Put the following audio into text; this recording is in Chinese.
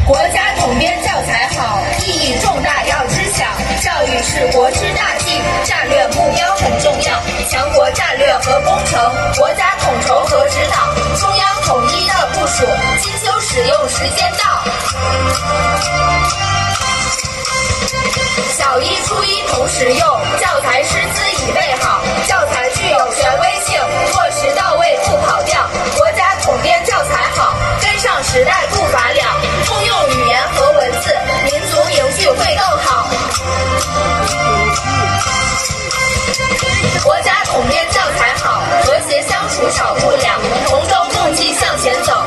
国家统编教材好，意义重大要知晓。教育是国之大计，战略目标很重要。强国战略和工程，国家统筹和指导，中央统一的部署，精修使用时间到。小一、初一同时用，教材师资已备好，教材具有权威性，落实到位不跑调。国家统编教材好，跟上时代步伐了，通用语言和文字，民族凝聚会更好。国家统编教材好，和谐相处少不了，同舟共济向前走。